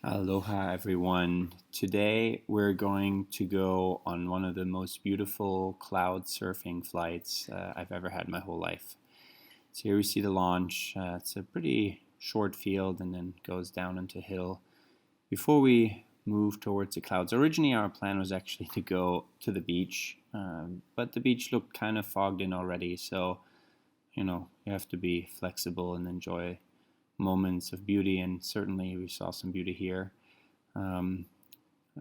Aloha everyone. Today we're going to go on one of the most beautiful cloud surfing flights I've ever had my whole life. So here we see the launch. It's a pretty short field and then goes down into a hill before we move towards the clouds. Originally our plan was actually to go to the beach, but the beach looked kind of fogged in already, so you have to be flexible and enjoy moments of beauty, and certainly we saw some beauty here. I'm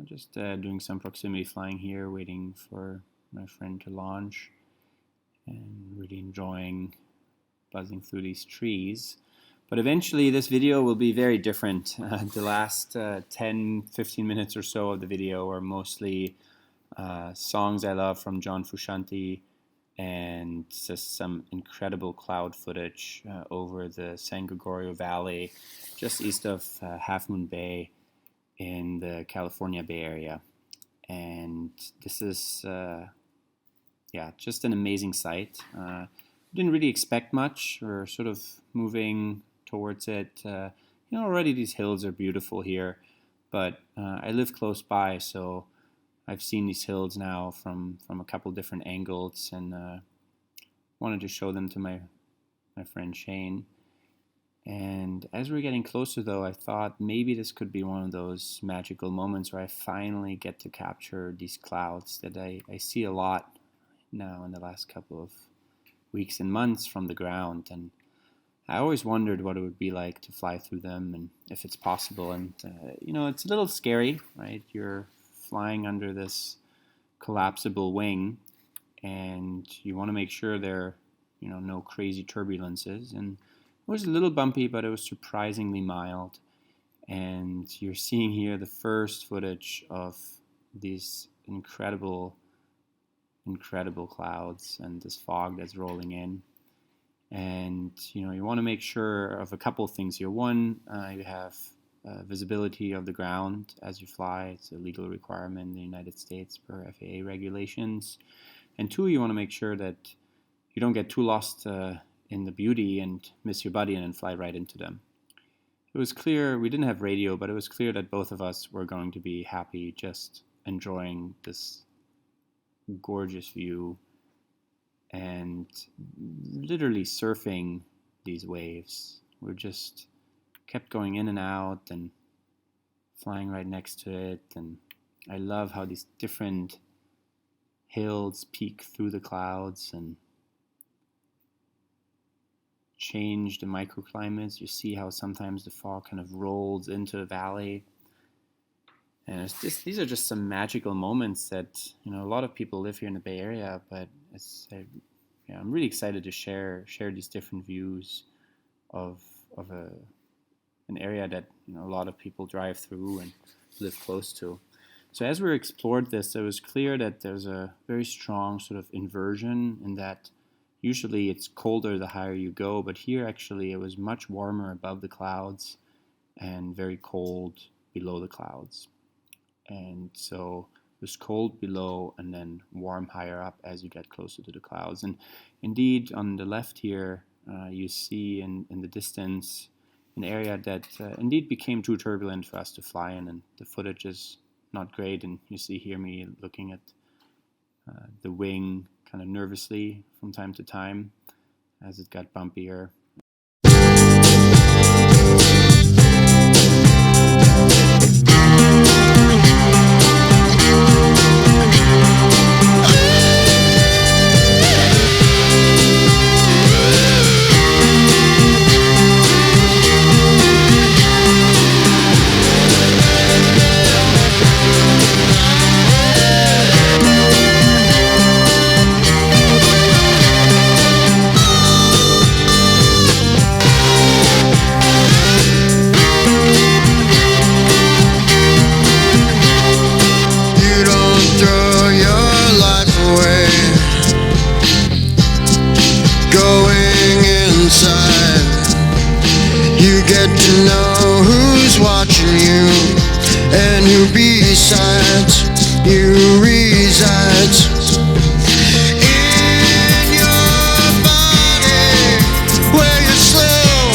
just doing some proximity flying here, waiting for my friend to launch, and really enjoying buzzing through these trees. But eventually this video will be very different. The last 10-15 minutes or so of the video are mostly songs I love from John Frusciante, and just some incredible cloud footage over the San Gregorio Valley, just east of Half Moon Bay in the California Bay Area. And this is, just an amazing sight. Didn't really expect much. We're sort of moving towards it. Already these hills are beautiful here, but I live close by, so I've seen these hills now from a couple different angles, and wanted to show them to my friend Shane. And as we're getting closer though, I thought maybe this could be one of those magical moments where I finally get to capture these clouds that I see a lot now in the last couple of weeks and months from the ground. And I always wondered what it would be like to fly through them and if it's possible. And it's a little scary, right? You're flying under this collapsible wing, and you want to make sure there are no crazy turbulences. And it was a little bumpy, but it was surprisingly mild. And you're seeing here the first footage of these incredible clouds and this fog that's rolling in. And you want to make sure of a couple of things here. One, you have visibility of the ground as you fly. It's a legal requirement in the United States per FAA regulations. And two, you want to make sure that you don't get too lost in the beauty and miss your buddy and then fly right into them. It was clear, we didn't have radio, but it was clear that both of us were going to be happy just enjoying this gorgeous view and literally surfing these waves. We're just kept going in and out and flying right next to it. And I love how these different hills peek through the clouds and change the microclimates. You see how sometimes the fog kind of rolls into the valley. And these are just some magical moments that a lot of people live here in the Bay Area, but I'm really excited to share these different views of an area that a lot of people drive through and live close to. So as we explored this, it was clear that there's a very strong sort of inversion in that usually it's colder the higher you go, but here actually it was much warmer above the clouds and very cold below the clouds. And so it was cold below and then warm higher up as you get closer to the clouds. And indeed, on the left here, you see in the distance an area that indeed became too turbulent for us to fly in, and the footage is not great. And you see here me looking at the wing kind of nervously from time to time as it got bumpier. And who besides you resides in your body, where you're slow,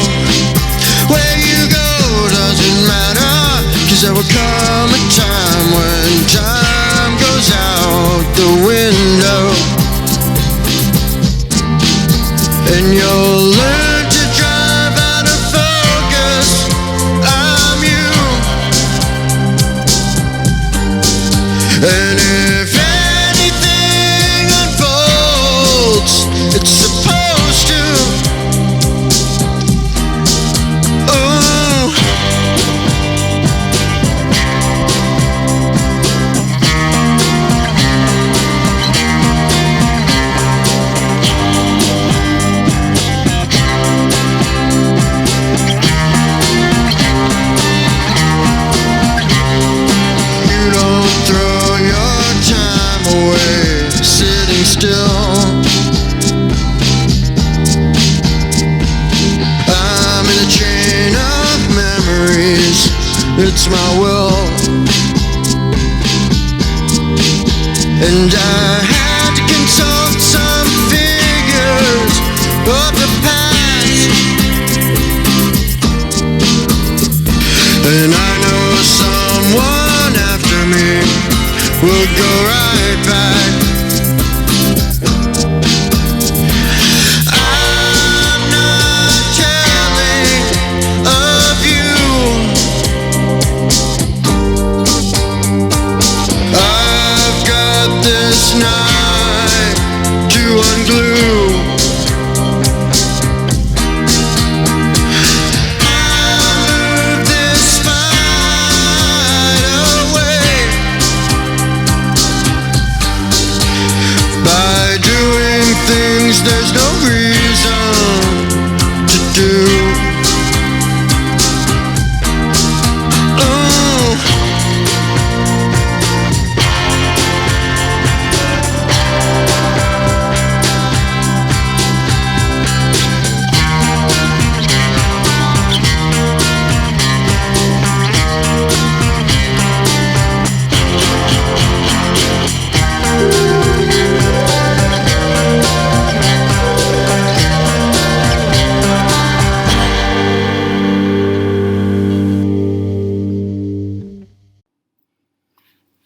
where you go doesn't matter, 'cause There will come a time when time goes out the window, and you'll learn to drive out of focus. I'm you, and if anything unfolds, it's supposed to. It's my will, and I had to consult some figures of the past, and I know someone after me will go right back. I'm not telling of you. This night to unglue. I'll move this fight away by doing things there's no reason to do.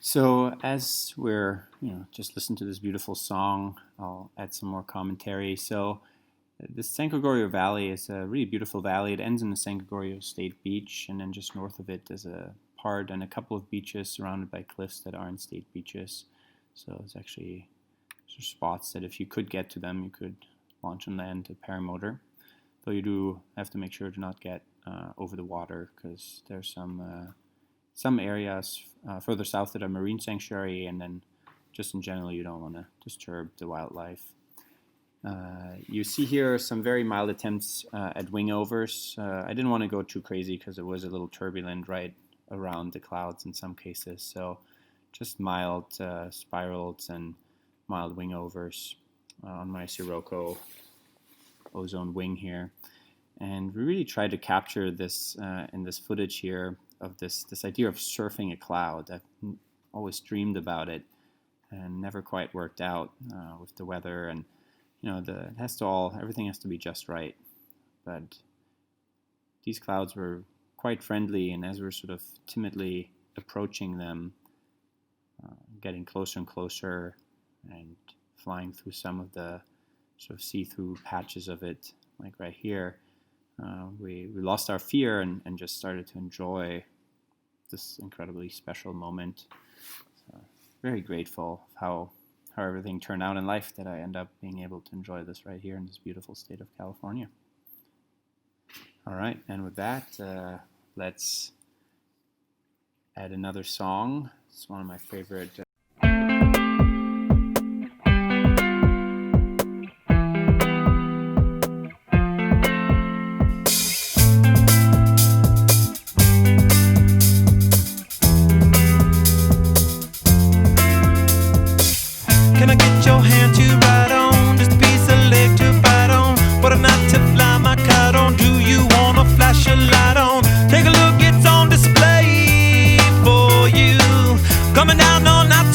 So as we're, just listen to this beautiful song, I'll add some more commentary. So this San Gregorio Valley is a really beautiful valley. It ends in the San Gregorio State Beach, and then just north of it is a part and a couple of beaches surrounded by cliffs that aren't state beaches. So it's actually spots that if you could get to them, you could launch on land to Paramotor. Though you do have to make sure to not get over the water, because there's some areas further south that are marine sanctuary, and then just in general you don't want to disturb the wildlife. You see here some very mild attempts at wingovers. I didn't want to go too crazy because it was a little turbulent right around the clouds in some cases, so just mild spirals and mild wingovers on my Sirocco ozone wing here. And we really tried to capture this in this footage here of this idea of surfing a cloud. I've always dreamed about it and never quite worked out with the weather, and everything has to be just right. But these clouds were quite friendly, and as we're sort of timidly approaching them, getting closer and closer and flying through some of the sort of see-through patches of it, like right here, we lost our fear and just started to enjoy this incredibly special moment. Very grateful how everything turned out in life, that I end up being able to enjoy this right here in this beautiful state of California. All right, and with that, let's add another song. It's one of my favorite. Can I get your hand to ride on? Just a piece of leg to bite on. What a night to fly my kite on. Do you wanna flash a light on? Take a look, it's on display for you. Coming down all night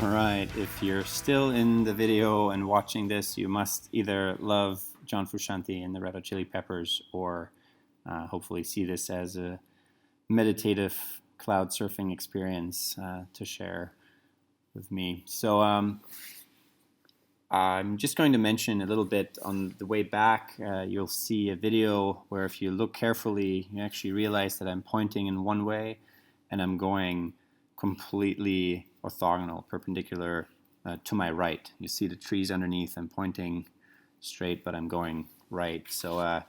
All right, if you're still in the video and watching this, you must either love John Frusciante and the Red Hot Chili Peppers, or hopefully see this as a meditative cloud surfing experience to share with me. So I'm just going to mention a little bit on the way back. You'll see a video where if you look carefully, you actually realize that I'm pointing in one way and I'm going completely orthogonal, perpendicular to my right. You see the trees underneath. I'm pointing straight, but I'm going right. So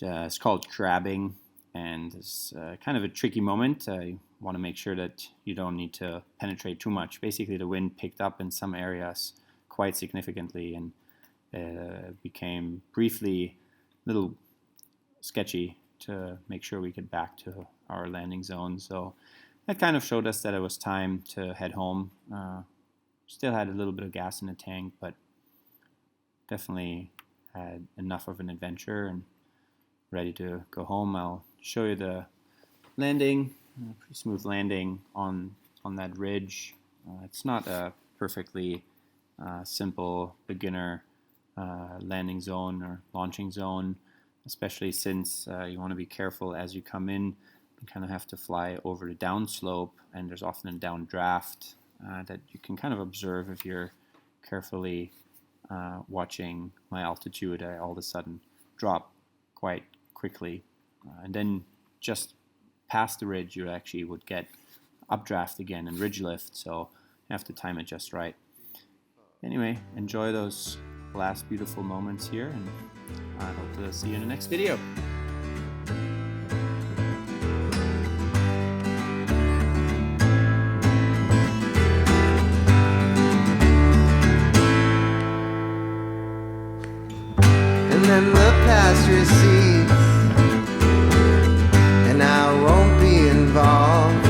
it's called crabbing, and it's kind of a tricky moment. You want to make sure that you don't need to penetrate too much. Basically, the wind picked up in some areas quite significantly, and became briefly a little sketchy to make sure we get back to our landing zone. So that kind of showed us that it was time to head home. Still had a little bit of gas in the tank, but definitely had enough of an adventure and ready to go home. I'll show you the landing, pretty smooth landing on that ridge. It's not a perfectly simple beginner landing zone or launching zone, especially since you want to be careful as you come in. You kind of have to fly over the downslope, and there's often a downdraft that you can kind of observe if you're carefully watching my altitude. I all of a sudden drop quite quickly, and then just past the ridge you actually would get updraft again and ridge lift, so you have to time it just right. Anyway, enjoy those last beautiful moments here, and I hope to see you in the next video. And then the past recedes, and I won't be involved.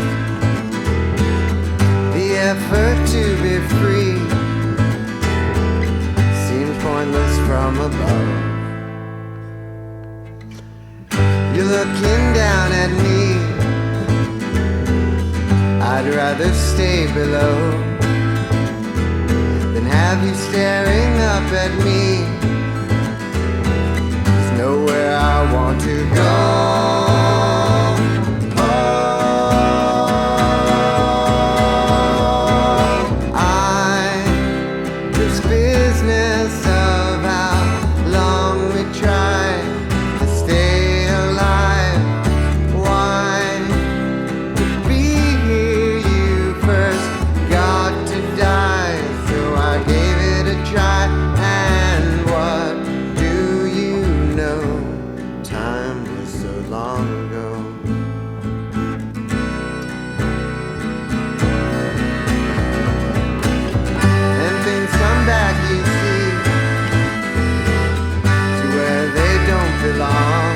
The effort to be free seems pointless from above. You're looking down at me, I'd rather stay below than have you staring up at me. Nowhere I want to go. This business of how long we try to stay alive. Why to be here you first got to die. So I gave it a try, and what time was so long ago. And things come back, you see, to where they don't belong.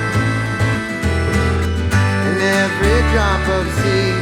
And every drop of sea